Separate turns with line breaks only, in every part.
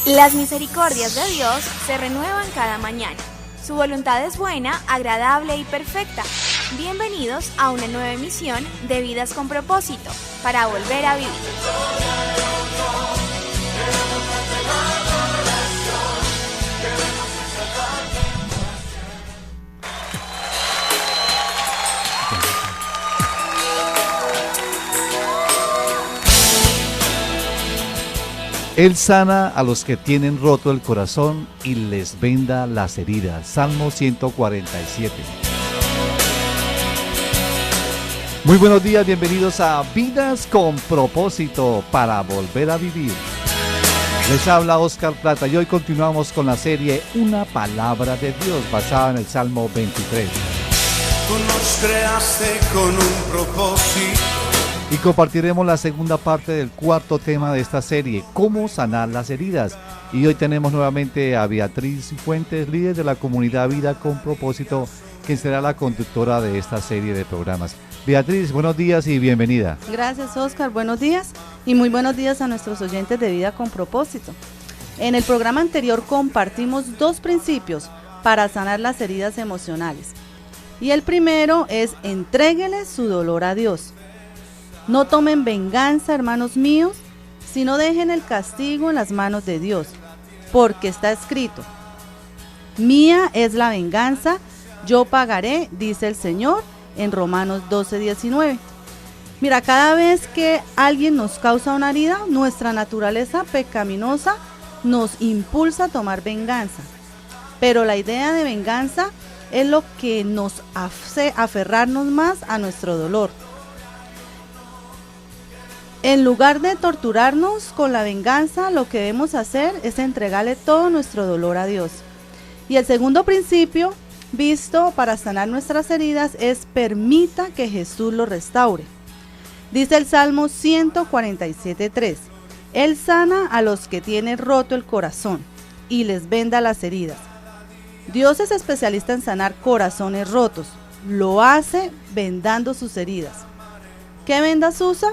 Las misericordias de Dios se renuevan cada mañana. Su voluntad es buena, agradable y perfecta. Bienvenidos a una nueva emisión de Vidas con Propósito, para volver a vivir.
Él sana a los que tienen roto el corazón y les venda las heridas. Salmo 147. Muy buenos días, bienvenidos a Vidas con Propósito, para volver a vivir. Les habla Oscar Plata y hoy continuamos con la serie Una Palabra de Dios, basada en el Salmo 23.
Tú nos creaste con un propósito.
Y compartiremos la segunda parte del cuarto tema de esta serie, cómo sanar las heridas. Y hoy tenemos nuevamente a Beatriz Fuentes, líder de la comunidad Vida con Propósito, quien será la conductora de esta serie de programas. Beatriz, buenos días y bienvenida.
Gracias, Oscar, buenos días y muy buenos días a nuestros oyentes de Vida con Propósito. En el programa anterior compartimos dos principios para sanar las heridas emocionales. Y el primero es: entréguele su dolor a Dios. No tomen venganza, hermanos míos, sino dejen el castigo en las manos de Dios, porque está escrito: mía es la venganza, yo pagaré, dice el Señor, en Romanos 12:19. Mira, cada vez que alguien nos causa una herida, nuestra naturaleza pecaminosa nos impulsa a tomar venganza. Pero la idea de venganza es lo que nos hace aferrarnos más a nuestro dolor. En lugar de torturarnos con la venganza, lo que debemos hacer es entregarle todo nuestro dolor a Dios. Y el segundo principio visto para sanar nuestras heridas es: permita que Jesús lo restaure. Dice el Salmo 147:3, Él sana a los que tienen roto el corazón y les venda las heridas. Dios es especialista en sanar corazones rotos, lo hace vendando sus heridas. ¿Qué vendas usa?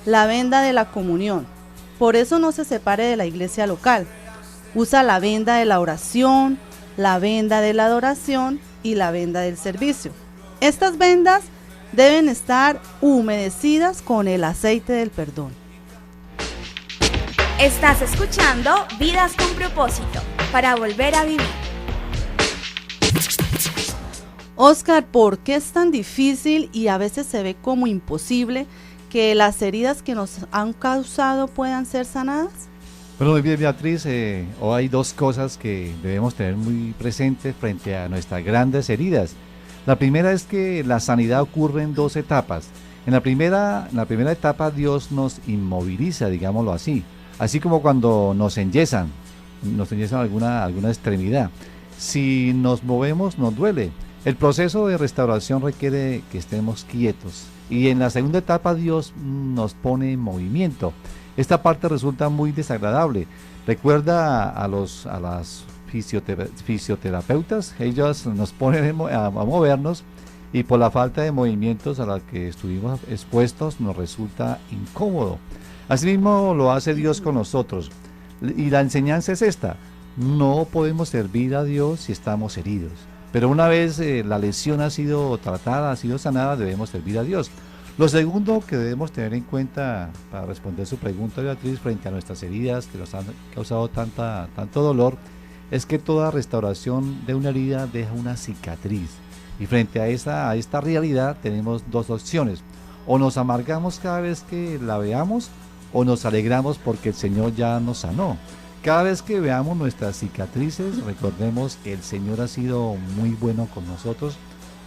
La venda de la comunión. Por eso no se separe de la iglesia local. Usa la venda de la oración, la venda de la adoración y la venda del servicio. Estas vendas deben estar humedecidas con el aceite del perdón.
Estás escuchando Vidas con Propósito, para volver a vivir.
Oscar, ¿por qué es tan difícil y a veces se ve como imposible que las heridas que nos han causado puedan ser sanadas?
Bueno, muy bien, Beatriz, hoy hay dos cosas que debemos tener muy presentes frente a nuestras grandes heridas. La primera es que la sanidad ocurre en dos etapas. En la primera etapa Dios nos inmoviliza, digámoslo así como cuando nos enyesan alguna extremidad. Si nos movemos nos duele. El proceso de restauración requiere que estemos quietos. Y en la segunda etapa Dios nos pone en movimiento. Esta parte resulta muy desagradable. Recuerda a las fisioterapeutas, ellos nos ponen a movernos, y por la falta de movimientos a la que estuvimos expuestos nos resulta incómodo. Asimismo lo hace Dios con nosotros. Y la enseñanza es esta: no podemos servir a Dios si estamos heridos. Pero una vez la lesión ha sido tratada, ha sido sanada, debemos servir a Dios. Lo segundo que debemos tener en cuenta para responder su pregunta, Beatriz, frente a nuestras heridas que nos han causado tanto dolor, es que toda restauración de una herida deja una cicatriz. Y frente a esta realidad tenemos dos opciones: o nos amargamos cada vez que la veamos, o nos alegramos porque el Señor ya nos sanó. Cada vez que veamos nuestras cicatrices, recordemos que el Señor ha sido muy bueno con nosotros,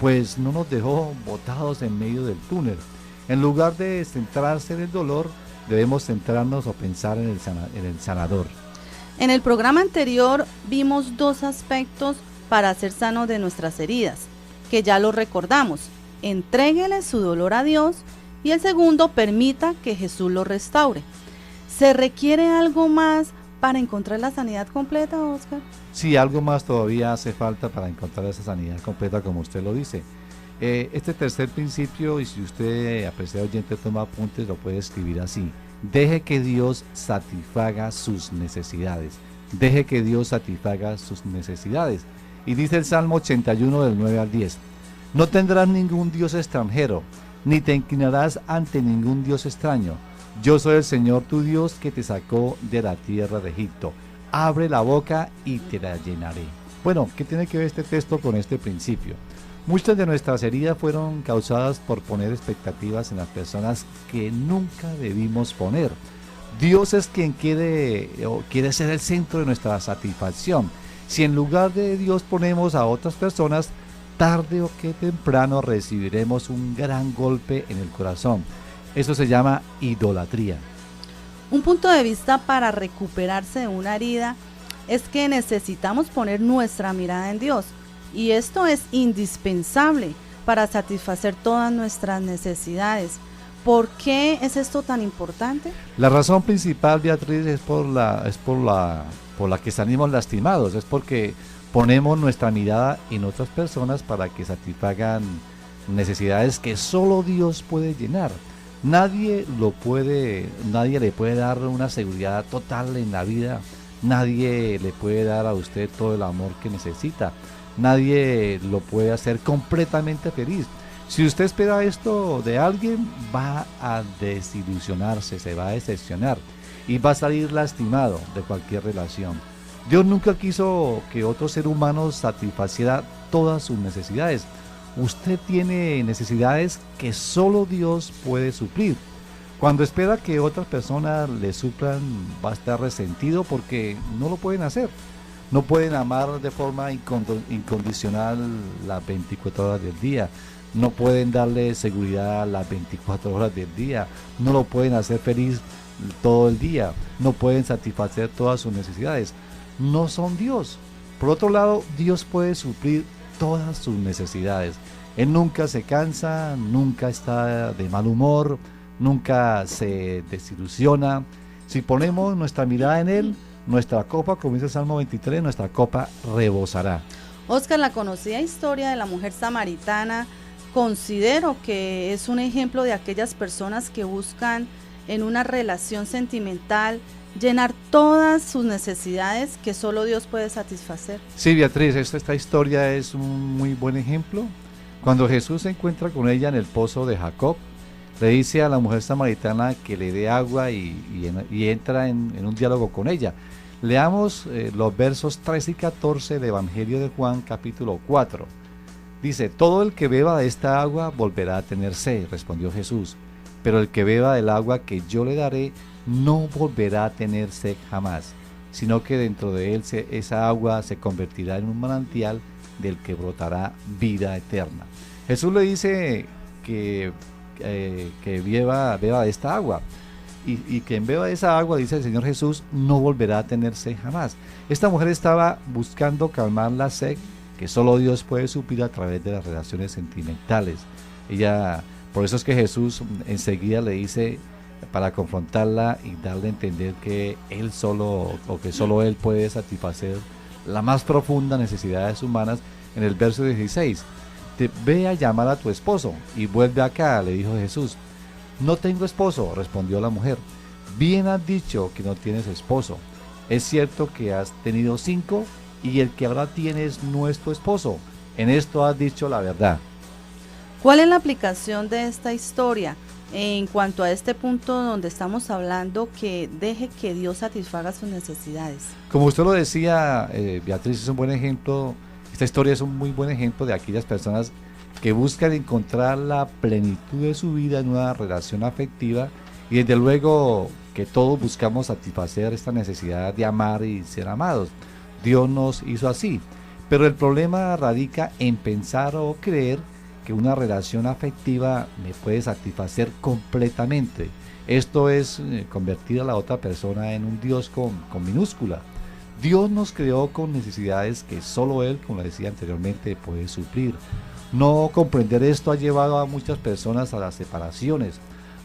pues no nos dejó botados en medio del túnel. En lugar de centrarse en el dolor, debemos centrarnos o pensar en el sanador.
En el programa anterior vimos dos aspectos para ser sanos de nuestras heridas, que ya lo recordamos: entréguele su dolor a Dios, y el segundo: permita que Jesús lo restaure. ¿Se requiere algo más para encontrar la sanidad completa, Oscar?
Sí, algo más todavía hace falta para encontrar esa sanidad completa, como usted lo dice. Este tercer principio, y si usted, apreciado oyente, toma apuntes, lo puede escribir así: deje que Dios satisfaga sus necesidades. Deje que Dios satisfaga sus necesidades. Y dice el Salmo 81 del 9 al 10. No tendrás ningún Dios extranjero, ni te inclinarás ante ningún Dios extraño. Yo soy el Señor tu Dios que te sacó de la tierra de Egipto. Abre la boca y te la llenaré. Bueno, ¿qué tiene que ver este texto con este principio? Muchas de nuestras heridas fueron causadas por poner expectativas en las personas que nunca debimos poner. Dios es quien quiere ser el centro de nuestra satisfacción. Si en lugar de Dios ponemos a otras personas, tarde o que temprano recibiremos un gran golpe en el corazón. Eso se llama idolatría.
Un punto de vista para recuperarse de una herida es que necesitamos poner nuestra mirada en Dios, y esto es indispensable para satisfacer todas nuestras necesidades. ¿Por qué es esto tan importante?
La razón principal, Beatriz, es por la que salimos lastimados, es porque ponemos nuestra mirada en otras personas para que satisfagan necesidades que solo Dios puede llenar. Nadie le puede dar una seguridad total en la vida, nadie le puede dar a usted todo el amor que necesita, nadie lo puede hacer completamente feliz. Si usted espera esto de alguien, va a desilusionarse, se va a decepcionar y va a salir lastimado de cualquier relación. Dios nunca quiso que otro ser humano satisfaciera todas sus necesidades. Usted tiene necesidades que solo Dios puede suplir. Cuando espera que otras personas le suplan, va a estar resentido porque no lo pueden hacer. No pueden amar de forma incondicional las 24 horas del día. No pueden darle seguridad a las 24 horas del día. No lo pueden hacer feliz todo el día. No pueden satisfacer todas sus necesidades. No son Dios. Por otro lado, Dios puede suplir todas sus necesidades. Él nunca se cansa, nunca está de mal humor, nunca se desilusiona. Si ponemos nuestra mirada en Él, nuestra copa, como dice el Salmo 23, nuestra copa rebosará.
Oscar, la conocida historia de la mujer samaritana, considero que es un ejemplo de aquellas personas que buscan en una relación sentimental llenar todas sus necesidades que solo Dios puede satisfacer.
Sí, Beatriz, esta historia es un muy buen ejemplo. Cuando Jesús se encuentra con ella en el pozo de Jacob, le dice a la mujer samaritana que le dé agua y entra en un diálogo con ella. Leamos los versos 13 y 14 del Evangelio de Juan, capítulo 4. Dice: todo el que beba de esta agua volverá a tener sed, respondió Jesús, pero el que beba del agua que yo le daré no volverá a tener sed jamás, sino que dentro de él esa agua se convertirá en un manantial del que brotará vida eterna. Jesús le dice que beba de esta agua, y quien beba de esa agua, dice el Señor Jesús, no volverá a tener sed jamás. Esta mujer estaba buscando calmar la sed que solo Dios puede suplir a través de las relaciones sentimentales. Por eso es que Jesús enseguida le dice, para confrontarla y darle a entender que solo Él puede satisfacer las más profundas necesidades humanas, en el verso 16, ve a llamar a tu esposo y vuelve acá, le dijo Jesús. No tengo esposo, respondió la mujer. Bien has dicho que no tienes esposo. Es cierto que has tenido 5 y el que ahora tienes no es tu esposo. En esto has dicho la verdad.
¿Cuál es la aplicación de esta historia en cuanto a este punto donde estamos hablando que deje que Dios satisfaga sus necesidades?
Como usted lo decía, Beatriz, es un buen ejemplo. Esta historia es un muy buen ejemplo de aquellas personas que buscan encontrar la plenitud de su vida en una relación afectiva, y desde luego que todos buscamos satisfacer esta necesidad de amar y ser amados. Dios nos hizo así, pero el problema radica en pensar o creer que una relación afectiva me puede satisfacer completamente. Esto es convertir a la otra persona en un Dios con minúscula. Dios nos creó con necesidades que solo Él, como le decía anteriormente, puede suplir. No comprender esto ha llevado a muchas personas a las separaciones,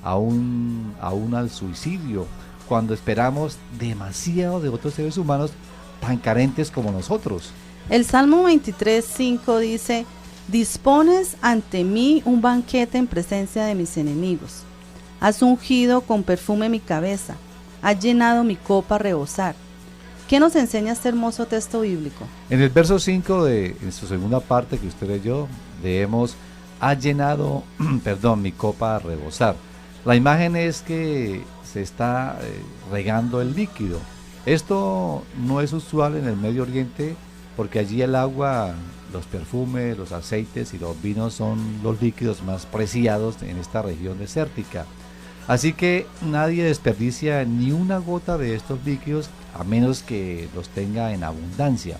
aún al suicidio, cuando esperamos demasiado de otros seres humanos tan carentes como nosotros.
El Salmo 23:5 dice: dispones ante mí un banquete en presencia de mis enemigos. Has ungido con perfume mi cabeza, has llenado mi copa a rebosar. ¿Qué nos enseña este hermoso texto bíblico?
En el verso 5 en su segunda parte que usted leyó, leemos, ha llenado, mi copa a rebosar. La imagen es que se está regando el líquido. Esto no es usual en el Medio Oriente porque allí el agua, los perfumes, los aceites y los vinos son los líquidos más preciados en esta región desértica. Así que nadie desperdicia ni una gota de estos líquidos a menos que los tenga en abundancia.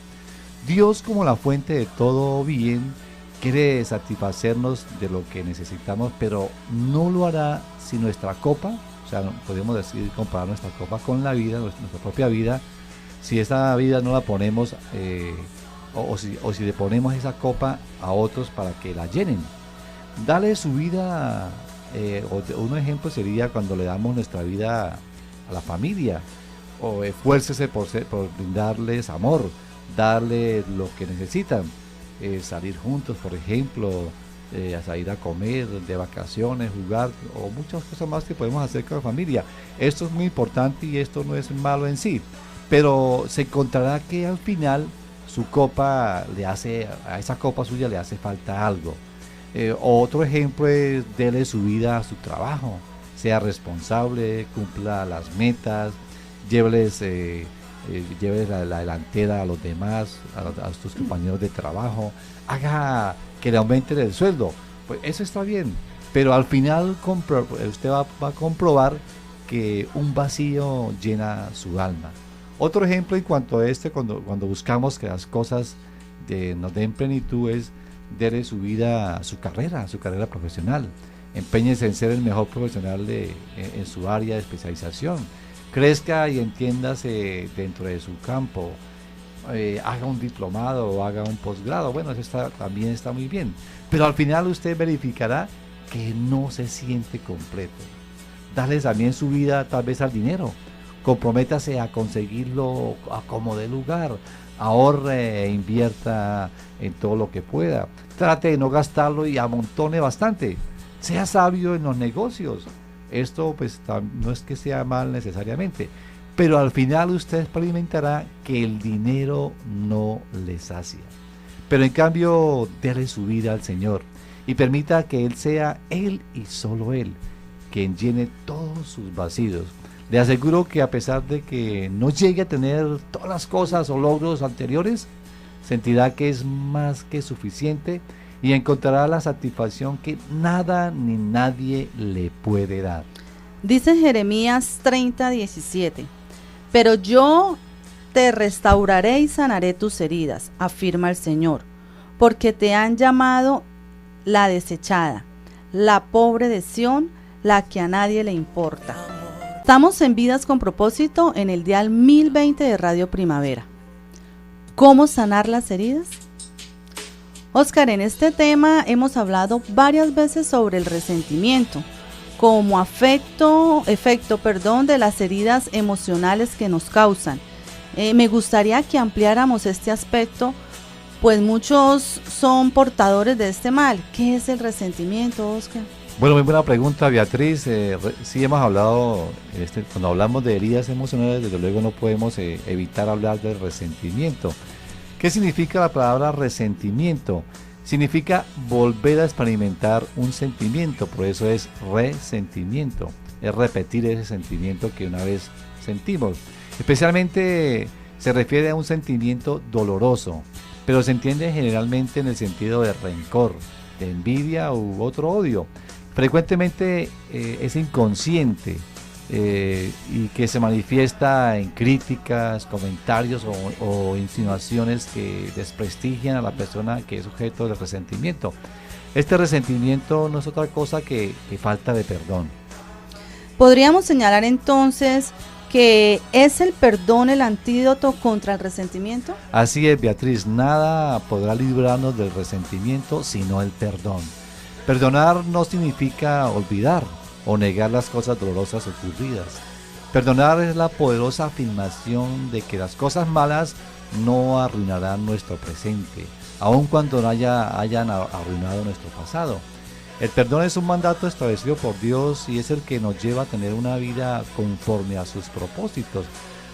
Dios, como la fuente de todo bien, quiere satisfacernos de lo que necesitamos, pero no lo hará si nuestra copa, o sea, podemos decir, comparar nuestra copa con la vida, nuestra propia vida, si esa vida no la ponemos, o si le ponemos esa copa a otros para que la llenen. Dale su vida, un ejemplo sería cuando le damos nuestra vida a la familia, o esfuércese por brindarles amor, darle lo que necesitan, salir juntos, por ejemplo, a salir a comer, de vacaciones, jugar, o muchas cosas más que podemos hacer con la familia. Esto es muy importante y esto no es malo en sí, pero se encontrará que al final su copa a esa copa suya le hace falta algo. Otro ejemplo es dele su vida a su trabajo, sea responsable, cumpla las metas, lléveles la delantera a los demás, a sus compañeros de trabajo, haga que le aumenten el sueldo. Pues eso está bien, pero al final usted va a comprobar que un vacío llena su alma. Otro ejemplo en cuanto a cuando buscamos que las cosas nos den plenitud, es dele su vida a su carrera profesional. Empeñese en ser el mejor profesional en su área de especialización. Crezca y entiéndase dentro de su campo. Haga un diplomado o haga un posgrado. Bueno, eso también está muy bien. Pero al final usted verificará que no se siente completo. Dale también su vida tal vez al dinero. Comprométase a conseguirlo a como dé lugar. Ahorre e invierta en todo lo que pueda. Trate de no gastarlo y amontone bastante. Sea sabio en los negocios. Esto pues no es que sea mal necesariamente, pero al final usted experimentará que el dinero no le sacia. Pero en cambio, dele su vida al Señor y permita que Él sea Él y solo Él quien llene todos sus vacíos. Le aseguro que a pesar de que no llegue a tener todas las cosas o logros anteriores, sentirá que es más que suficiente y encontrará la satisfacción que nada ni nadie le puede dar.
Dice Jeremías 30:17, pero yo te restauraré y sanaré tus heridas, afirma el Señor, porque te han llamado la desechada, la pobre de Sión, la que a nadie le importa. Estamos en Vidas con Propósito en el dial 1020 de Radio Primavera. ¿Cómo sanar las heridas? Óscar, en este tema hemos hablado varias veces sobre el resentimiento como efecto de las heridas emocionales que nos causan. Me gustaría que ampliáramos este aspecto, pues muchos son portadores de este mal. ¿Qué es el resentimiento, Óscar?
Bueno, muy buena pregunta, Beatriz. Sí hemos hablado, cuando hablamos de heridas emocionales, desde luego no podemos evitar hablar del resentimiento. ¿Qué significa la palabra resentimiento? Significa volver a experimentar un sentimiento, por eso es resentimiento, es repetir ese sentimiento que una vez sentimos. Especialmente se refiere a un sentimiento doloroso, pero se entiende generalmente en el sentido de rencor, de envidia u otro odio. Frecuentemente es inconsciente y que se manifiesta en críticas, comentarios o insinuaciones que desprestigian a la persona que es sujeto del resentimiento. Este resentimiento no es otra cosa que falta de perdón.
Podríamos señalar entonces que es el perdón el antídoto contra el resentimiento.
Así es, Beatriz, nada podrá librarnos del resentimiento sino el perdón. Perdonar no significa olvidar o negar las cosas dolorosas ocurridas. Perdonar es la poderosa afirmación de que las cosas malas no arruinarán nuestro presente, aun cuando no hayan arruinado nuestro pasado. El perdón es un mandato establecido por Dios y es el que nos lleva a tener una vida conforme a sus propósitos.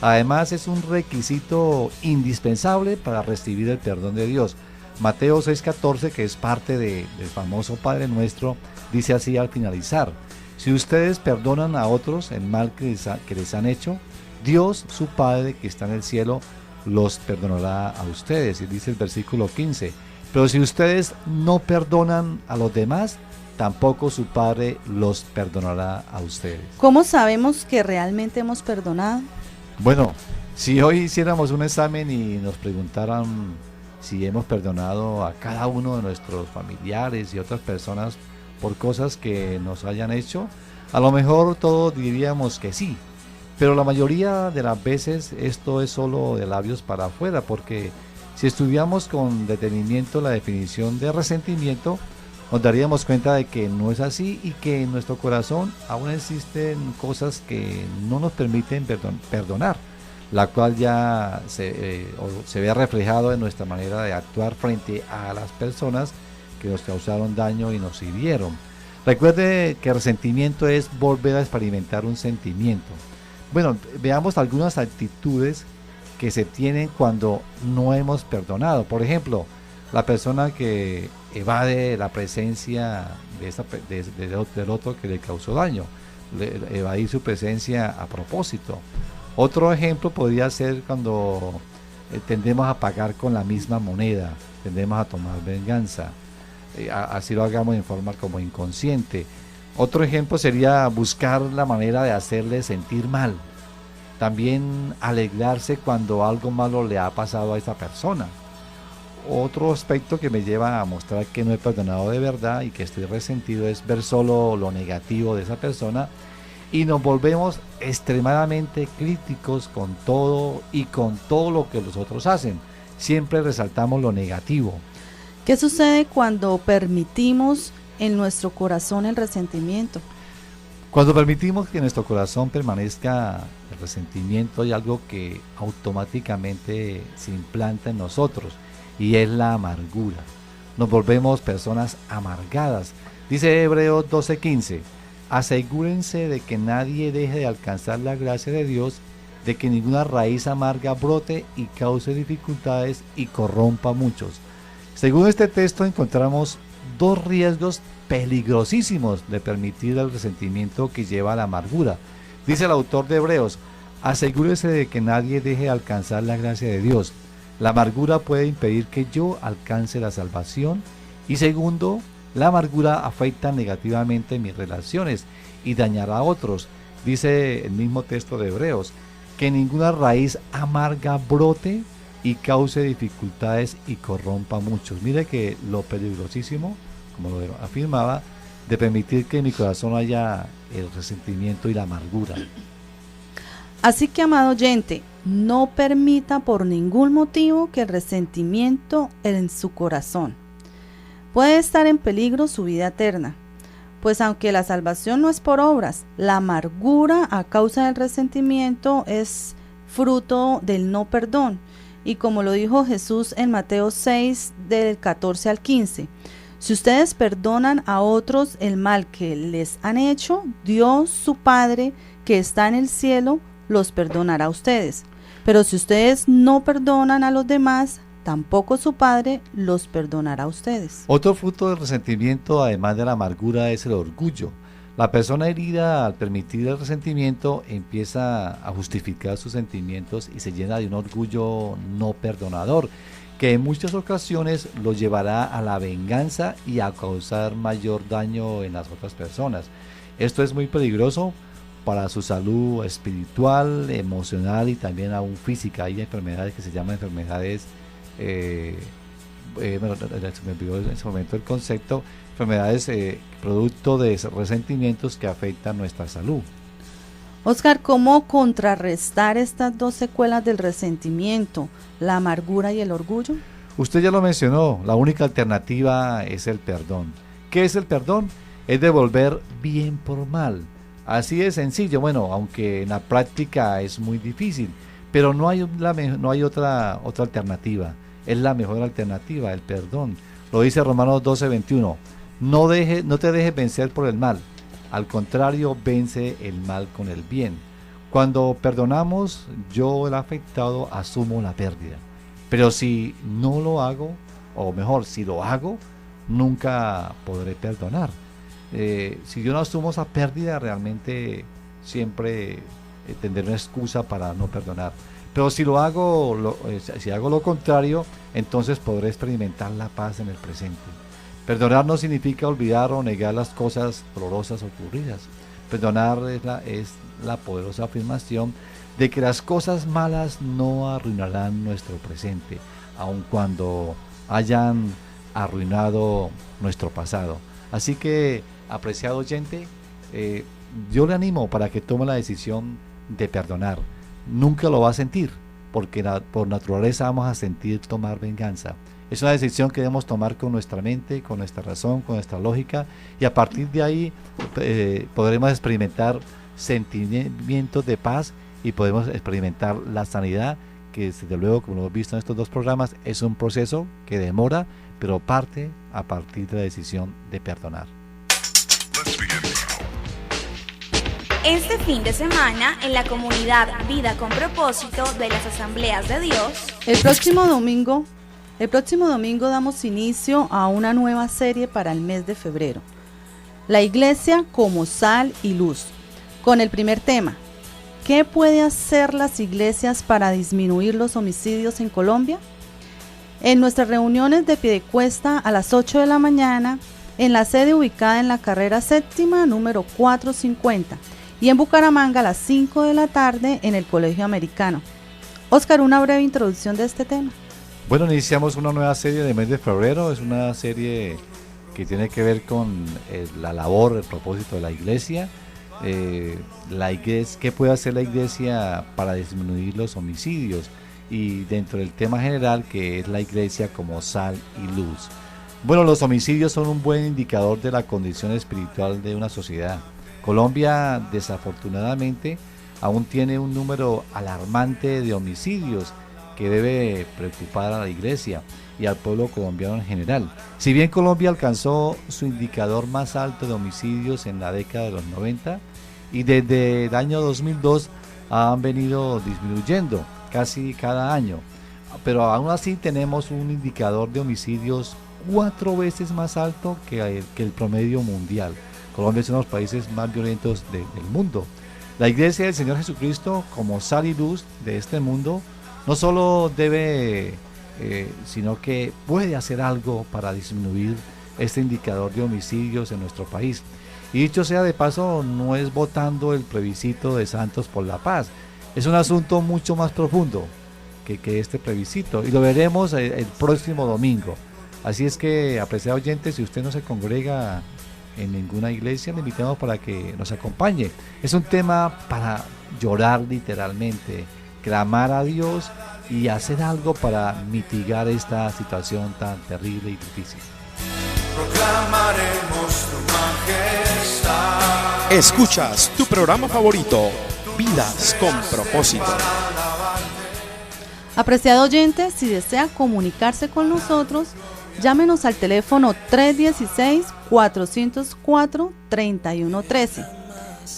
Además, es un requisito indispensable para recibir el perdón de Dios. Mateo 6:14, que es parte del famoso Padre Nuestro, dice así al finalizar: si ustedes perdonan a otros el mal que les han hecho, Dios, su Padre que está en el cielo, los perdonará a ustedes. Y dice el versículo 15: pero si ustedes no perdonan a los demás, tampoco su Padre los perdonará a ustedes.
¿Cómo sabemos que realmente hemos perdonado?
Bueno, si hoy hiciéramos un examen y nos preguntaran si hemos perdonado a cada uno de nuestros familiares y otras personas por cosas que nos hayan hecho, a lo mejor todos diríamos que sí, pero la mayoría de las veces esto es solo de labios para afuera, porque si estudiamos con detenimiento la definición de resentimiento, nos daríamos cuenta de que no es así y que en nuestro corazón aún existen cosas que no nos permiten perdonar, la cual ya se ve reflejado en nuestra manera de actuar frente a las personas que nos causaron daño y nos hirieron. Recuerde que resentimiento es volver a experimentar un sentimiento. Bueno, veamos algunas actitudes que se tienen cuando no hemos perdonado. Por ejemplo, la persona que evade la presencia del otro que le causó daño, evadir su presencia a propósito. Otro ejemplo podría ser cuando tendemos a pagar con la misma moneda, tendemos a tomar venganza, así lo hagamos en forma como inconsciente. Otro ejemplo sería buscar la manera de hacerle sentir mal, también alegrarse cuando algo malo le ha pasado a esa persona. Otro aspecto que me lleva a mostrar que no he perdonado de verdad y que estoy resentido es ver solo lo negativo de esa persona, y nos volvemos extremadamente críticos con todo y con todo lo que los otros hacen. Siempre resaltamos lo negativo.
¿Qué sucede cuando permitimos en nuestro corazón el resentimiento?
Cuando permitimos que en nuestro corazón permanezca el resentimiento, hay algo que automáticamente se implanta en nosotros, y es la amargura. Nos volvemos personas amargadas. Dice Hebreos 12:15: asegúrense de que nadie deje de alcanzar la gracia de Dios, de que ninguna raíz amarga brote y cause dificultades y corrompa a muchos. Según este texto encontramos dos riesgos peligrosísimos de permitir el resentimiento que lleva a la amargura. Dice el autor de Hebreos: asegúrese de que nadie deje de alcanzar la gracia de Dios. La amargura puede impedir que yo alcance la salvación. Y segundo, la amargura afecta negativamente mis relaciones y dañará a otros. Dice el mismo texto de Hebreos: que ninguna raíz amarga brote y cause dificultades y corrompa a muchos. Mire que lo peligrosísimo, como lo afirmaba, de permitir que en mi corazón haya el resentimiento y la amargura.
Así que, amado oyente, no permita por ningún motivo que el resentimiento en su corazón. Puede estar en peligro su vida eterna, pues aunque la salvación no es por obras, la amargura a causa del resentimiento es fruto del no perdón. Y como lo dijo Jesús en Mateo 6, del 14 al 15, si ustedes perdonan a otros el mal que les han hecho, Dios, su Padre, que está en el cielo, los perdonará a ustedes. Pero si ustedes no perdonan a los demás, tampoco su Padre los perdonará a ustedes.
Otro fruto del resentimiento, además de la amargura, es el orgullo. La persona herida, al permitir el resentimiento, empieza a justificar sus sentimientos y se llena de un orgullo no perdonador, que en muchas ocasiones lo llevará a la venganza y a causar mayor daño en las otras personas. Esto es muy peligroso para su salud espiritual, emocional y también aún física. Hay enfermedades que se llaman enfermedades, se me olvidó en ese momento el concepto, enfermedades producto de resentimientos que afectan nuestra salud.
Oscar, ¿cómo contrarrestar estas dos secuelas del resentimiento, la amargura y el orgullo?
Usted ya lo mencionó, la única alternativa es el perdón. ¿Qué es el perdón? Es devolver bien por mal. Así de sencillo, bueno, aunque en la práctica es muy difícil, pero no hay otra alternativa. Es la mejor alternativa, el perdón. Lo dice Romanos 12:21. No te dejes vencer por el mal. Al contrario, vence el mal con el bien. Cuando perdonamos, yo el afectado asumo la pérdida. Pero si no lo hago, o mejor, si lo hago, nunca podré perdonar. Si yo no asumo esa pérdida, realmente siempre tendré una excusa para no perdonar. Pero si si hago lo contrario, entonces podré experimentar la paz en el presente. Perdonar no significa olvidar o negar las cosas dolorosas ocurridas. Perdonar es la poderosa afirmación de que las cosas malas no arruinarán nuestro presente, aun cuando hayan arruinado nuestro pasado. Así que, apreciado oyente, yo le animo para que tome la decisión de perdonar. Nunca lo va a sentir, porque por naturaleza vamos a sentir tomar venganza. Es una decisión que debemos tomar con nuestra mente, con nuestra razón, con nuestra lógica, y a partir de ahí podremos experimentar sentimientos de paz y podemos experimentar la sanidad, que desde luego, como lo hemos visto en estos dos programas, es un proceso que demora, pero parte a partir de la decisión de perdonar.
Este fin de semana, en la comunidad Vida con Propósito de las Asambleas de Dios,
El próximo domingo damos inicio a una nueva serie para el mes de febrero. La iglesia como sal y luz, con el primer tema: ¿qué puede hacer las iglesias para disminuir los homicidios en Colombia? En nuestras reuniones de Piedecuesta a las 8 de la mañana, en la sede ubicada en la carrera séptima número 450, y en Bucaramanga a las 5 de la tarde en el Colegio Americano. Óscar, una breve introducción de este tema.
Bueno, iniciamos una nueva serie de mes de febrero. Es una serie que tiene que ver con la labor, el propósito de la iglesia. ¿Qué puede hacer la iglesia para disminuir los homicidios? Y dentro del tema general, que es la iglesia como sal y luz. Bueno, los homicidios son un buen indicador de la condición espiritual de una sociedad. Colombia, desafortunadamente, aún tiene un número alarmante de homicidios que debe preocupar a la iglesia y al pueblo colombiano en general. Si bien Colombia alcanzó su indicador más alto de homicidios en la década de los 90, y desde el año 2002 han venido disminuyendo casi cada año, pero aún así tenemos un indicador de homicidios 4 veces más alto que el promedio mundial. Colombia es uno de los países más violentos del mundo. La iglesia del Señor Jesucristo, como sal y luz de este mundo, no solo debe, sino que puede hacer algo para disminuir este indicador de homicidios en nuestro país. Y dicho sea de paso, no es votando el plebiscito de Santos por la Paz. Es un asunto mucho más profundo que este plebiscito, y lo veremos el próximo domingo. Así es que, apreciado oyente, si usted no se congrega en ninguna iglesia, le invitamos para que nos acompañe. Es un tema para llorar literalmente, clamar a Dios y hacer algo para mitigar esta situación tan terrible y difícil.
Proclamaremos tu majestad.
Escuchas tu programa favorito, Vidas con Propósito.
Apreciado oyente, si desea comunicarse con nosotros, llámenos al teléfono 316-404-3113.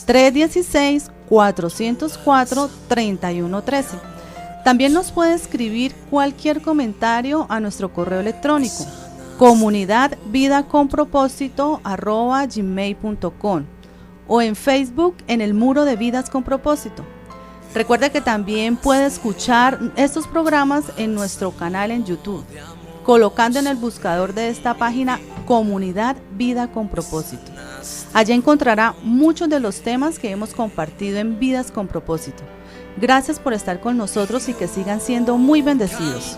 316-404-3113. También nos puede escribir cualquier comentario a nuestro correo electrónico, comunidadvidaconpropósito@gmail.com, o en Facebook en el muro de Vidas con Propósito. Recuerde que también puede escuchar estos programas en nuestro canal en YouTube, colocando en el buscador de esta página Comunidad Vida con Propósito. Allí encontrará muchos de los temas que hemos compartido en Vidas con Propósito. Gracias por estar con nosotros y que sigan siendo muy bendecidos.